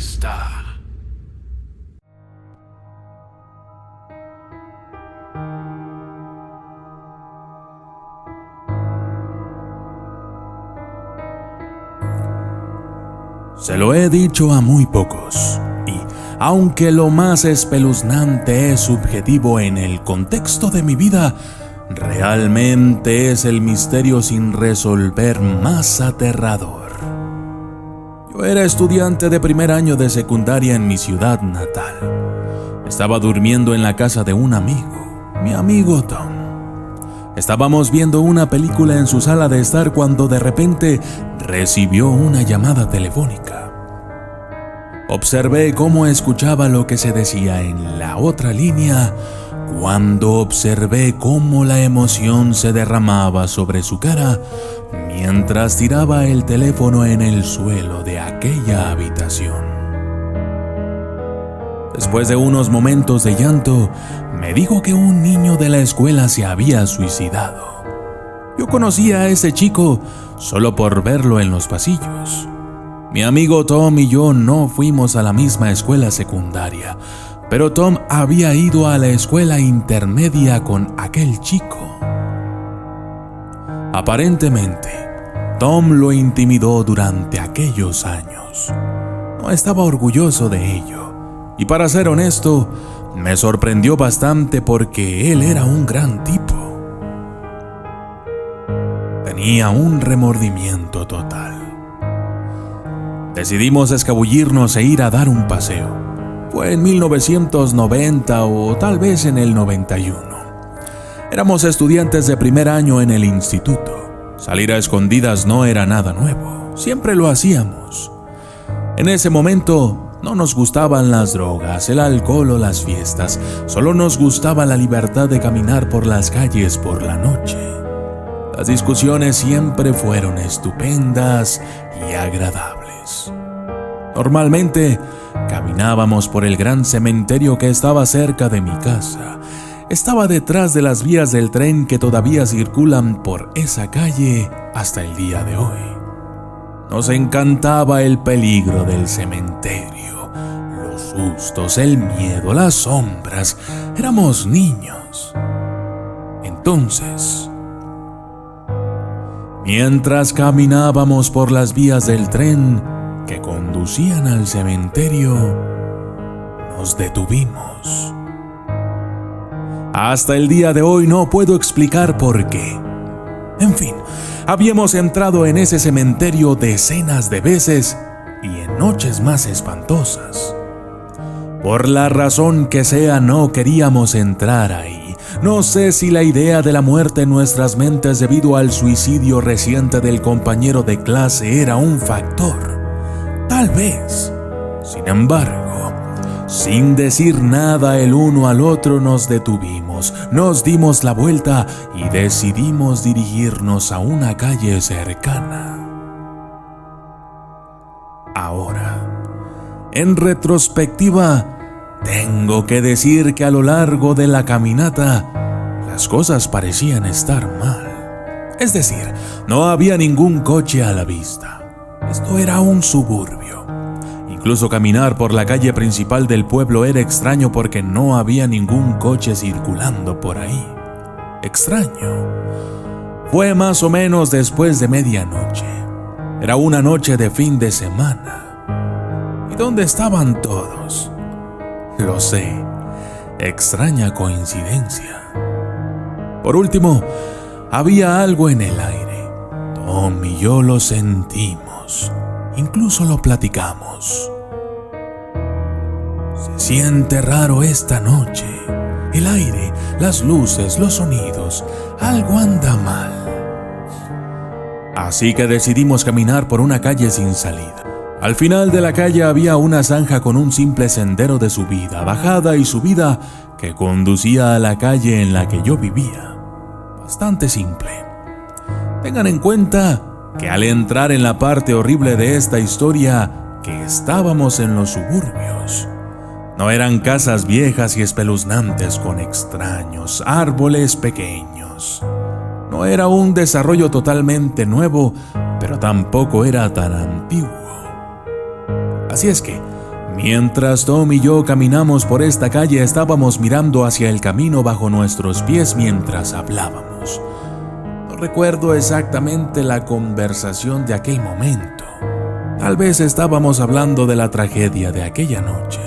vista. Se lo he dicho a muy pocos, y aunque lo más espeluznante es subjetivo en el contexto de mi vida, realmente es el misterio sin resolver más aterrador. Yo era estudiante de primer año de secundaria en mi ciudad natal. Estaba durmiendo en la casa de un amigo, mi amigo Tom. Estábamos viendo una película en su sala de estar cuando de repente recibió una llamada telefónica. Observé cómo escuchaba lo que se decía en la otra línea cuando observé cómo la emoción se derramaba sobre su cara mientras tiraba el teléfono en el suelo de aquella habitación. Después de unos momentos de llanto, me dijo que un niño de la escuela se había suicidado. Yo conocía a ese chico solo por verlo en los pasillos. Mi amigo Tom y yo no fuimos a la misma escuela secundaria, pero Tom había ido a la escuela intermedia con aquel chico. Aparentemente, Tom lo intimidó durante aquellos años. No estaba orgulloso de ello, y para ser honesto, me sorprendió bastante porque él era un gran tipo. Tenía un remordimiento total. Decidimos escabullirnos e ir a dar un paseo. Fue en 1990 o tal vez en el 91. Éramos estudiantes de primer año en el instituto. Salir a escondidas no era nada nuevo, siempre lo hacíamos. En ese momento no nos gustaban las drogas, el alcohol o las fiestas, solo nos gustaba la libertad de caminar por las calles por la noche. Las discusiones siempre fueron estupendas y agradables. Normalmente, caminábamos por el gran cementerio que estaba cerca de mi casa. Estaba detrás de las vías del tren que todavía circulan por esa calle hasta el día de hoy. Nos encantaba el peligro del cementerio, los sustos, el miedo, las sombras. Éramos niños. Entonces, mientras caminábamos por las vías del tren que conducían al cementerio, nos detuvimos. Hasta el día de hoy no puedo explicar por qué. En fin, habíamos entrado en ese cementerio decenas de veces y en noches más espantosas. Por la razón que sea, no queríamos entrar ahí. No sé si la idea de la muerte en nuestras mentes debido al suicidio reciente del compañero de clase era un factor. Tal vez. Sin embargo, sin decir nada el uno al otro nos detuvimos, nos dimos la vuelta y decidimos dirigirnos a una calle cercana. Ahora, en retrospectiva, tengo que decir que a lo largo de la caminata, las cosas parecían estar mal. Es decir, no había ningún coche a la vista. Esto era un suburbio. Incluso caminar por la calle principal del pueblo era extraño porque no había ningún coche circulando por ahí. Extraño. Fue más o menos después de medianoche. Era una noche de fin de semana. ¿Y dónde estaban todos? Lo sé. Extraña coincidencia. Por último, había algo en el aire. Tom y yo lo sentimos. Incluso lo platicamos. Se siente raro esta noche. El aire, las luces, los sonidos. Algo anda mal. Así que decidimos caminar por una calle sin salida. Al final de la calle había una zanja con un simple sendero de subida, bajada y subida que conducía a la calle en la que yo vivía. Bastante simple. Tengan en cuenta que al entrar en la parte horrible de esta historia, que estábamos en los suburbios. No eran casas viejas y espeluznantes con extraños árboles pequeños. No era un desarrollo totalmente nuevo, pero tampoco era tan antiguo. Así es que, Mientras Tom y yo caminamos por esta calle, estábamos mirando hacia el camino bajo nuestros pies mientras hablábamos. No recuerdo exactamente la conversación de aquel momento. Tal vez estábamos hablando de la tragedia de aquella noche,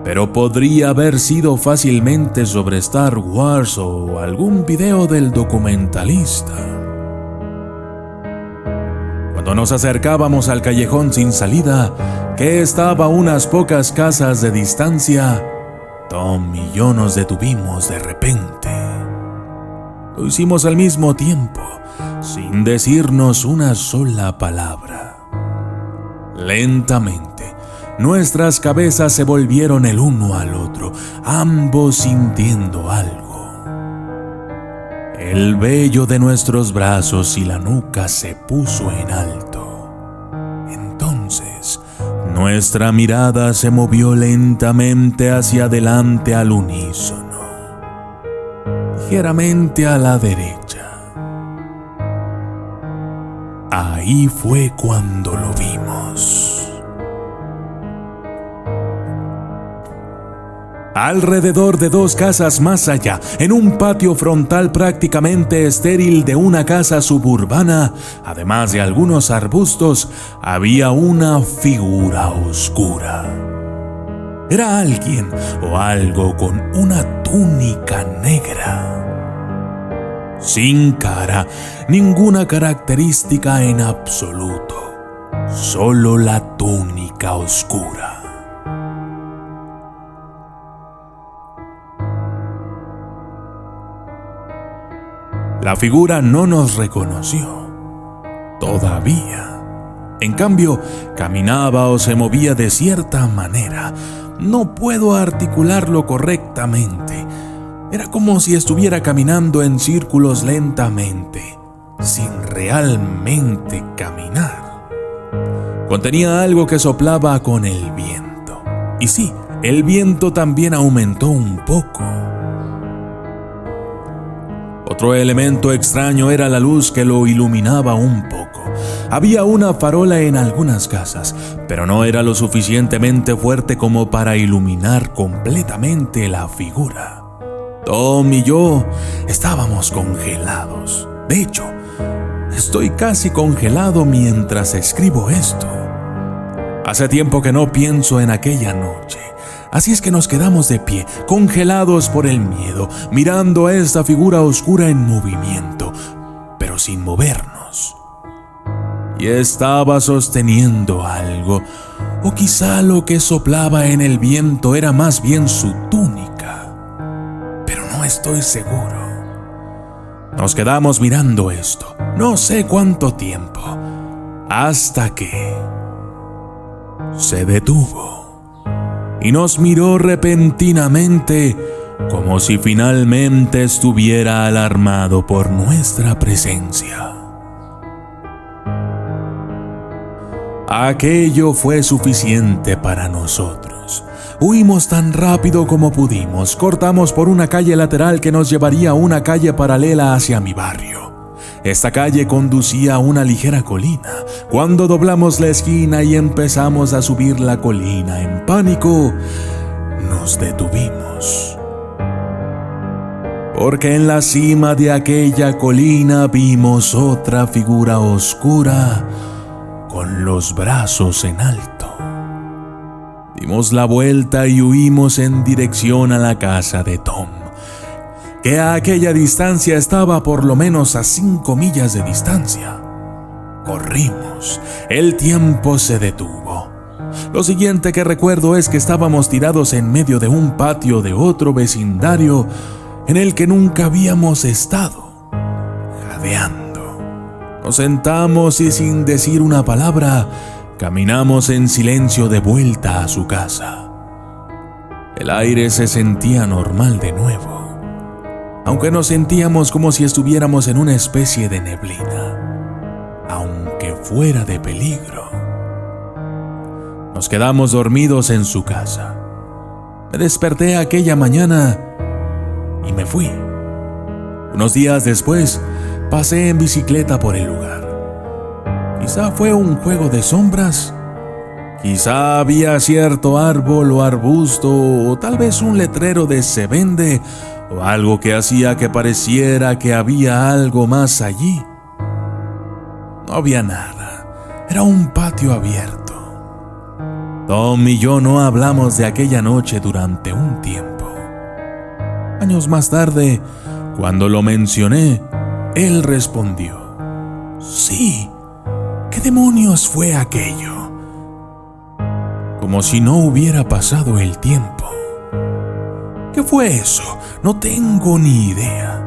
pero podría haber sido fácilmente sobre Star Wars o algún video del documentalista. Cuando nos acercábamos al callejón sin salida, que estaba a unas pocas casas de distancia, Tom y yo nos detuvimos de repente. Lo hicimos al mismo tiempo, sin decirnos una sola palabra. Lentamente, nuestras cabezas se volvieron el uno al otro, ambos sintiendo algo. El vello de nuestros brazos y la nuca se puso en alto. Entonces, nuestra mirada se movió lentamente hacia adelante al unísono, ligeramente a la derecha. Ahí fue cuando lo vimos. Alrededor de 2 casas más allá, en un patio frontal prácticamente estéril de una casa suburbana, además de algunos arbustos, había una figura oscura. Era alguien o algo con una túnica negra. Sin cara, ninguna característica en absoluto, solo la túnica oscura. La figura no nos reconoció, todavía. En cambio, caminaba o se movía de cierta manera. No puedo articularlo correctamente. Era como si estuviera caminando en círculos lentamente, sin realmente caminar. Contenía algo que soplaba con el viento. Y sí, el viento también aumentó un poco. Otro elemento extraño era la luz que lo iluminaba un poco. Había una farola en algunas casas, pero no era lo suficientemente fuerte como para iluminar completamente la figura. Tom y yo estábamos congelados. De hecho, estoy casi congelado mientras escribo esto. Hace tiempo que no pienso en aquella noche. Así es que nos quedamos de pie, congelados por el miedo, mirando a esta figura oscura en movimiento, pero sin movernos. Y estaba sosteniendo algo, o quizá lo que soplaba en el viento era más bien su túnica. No estoy seguro. Nos quedamos mirando esto, no sé cuánto tiempo, hasta que se detuvo y nos miró repentinamente, como si finalmente estuviera alarmado por nuestra presencia. Aquello fue suficiente para nosotros. Huimos tan rápido como pudimos, cortamos por una calle lateral que nos llevaría a una calle paralela hacia mi barrio. Esta calle conducía a una ligera colina. Cuando doblamos la esquina y empezamos a subir la colina en pánico, nos detuvimos. Porque en la cima de aquella colina vimos otra figura oscura con los brazos en alto. Dimos la vuelta y huimos en dirección a la casa de Tom, que a aquella distancia estaba por lo menos a 5 millas de distancia. Corrimos, el tiempo se detuvo. Lo siguiente que recuerdo es que estábamos tirados en medio de un patio de otro vecindario en el que nunca habíamos estado, jadeando. Nos sentamos y sin decir una palabra, caminamos en silencio de vuelta a su casa. El aire se sentía normal de nuevo, aunque nos sentíamos como si estuviéramos en una especie de neblina, aunque fuera de peligro. Nos quedamos dormidos en su casa. Me desperté aquella mañana y me fui. Unos días después, pasé en bicicleta por el lugar. Quizá fue un juego de sombras, Quizá había cierto árbol o arbusto o tal vez un letrero de "se vende" o algo que hacía que pareciera que había algo más allí. No había nada, era un patio abierto. Tom y yo no hablamos de aquella noche durante un tiempo. Años más tarde, cuando lo mencioné, él respondió: "Sí, ¿qué demonios fue aquello?", como si no hubiera pasado el tiempo. ¿Qué fue eso? No tengo ni idea.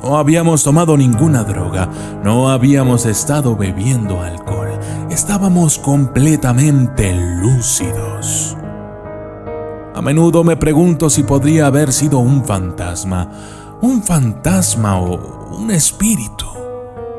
No habíamos tomado ninguna droga, no habíamos estado bebiendo alcohol, estábamos completamente lúcidos. A menudo me pregunto si podría haber sido un fantasma o un espíritu.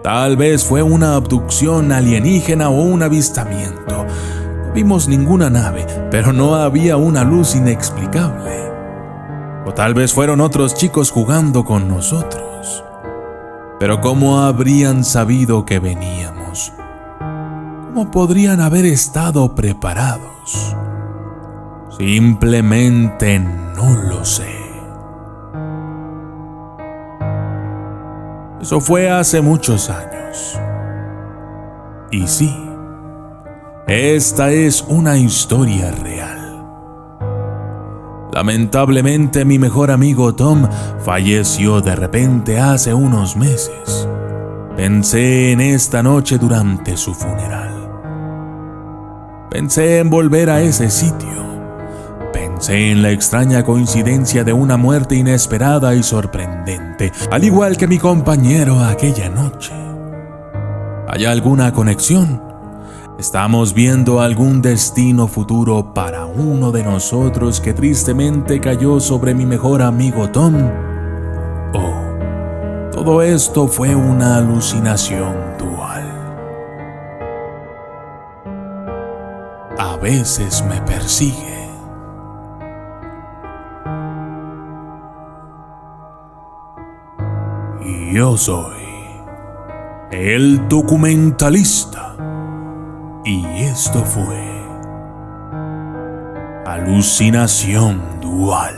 Tal vez fue una abducción alienígena o un avistamiento. No vimos ninguna nave, pero no había una luz inexplicable. O tal vez fueron otros chicos jugando con nosotros. Pero ¿cómo habrían sabido que veníamos? ¿Cómo podrían haber estado preparados? Simplemente no lo sé. Eso fue hace muchos años. Y sí, esta es una historia real. Lamentablemente, mi mejor amigo Tom falleció de repente hace unos meses. Pensé en esta noche durante su funeral. Pensé en volver a ese sitio. Pensé en la extraña coincidencia de una muerte inesperada y sorprendente, al igual que mi compañero aquella noche. ¿Hay alguna conexión? ¿Estamos viendo algún destino futuro para uno de nosotros que tristemente cayó sobre mi mejor amigo Tom? ¿O todo esto fue una alucinación dual? A veces me persigue. Y yo soy el documentalista. Y esto fue Alucinación Dual.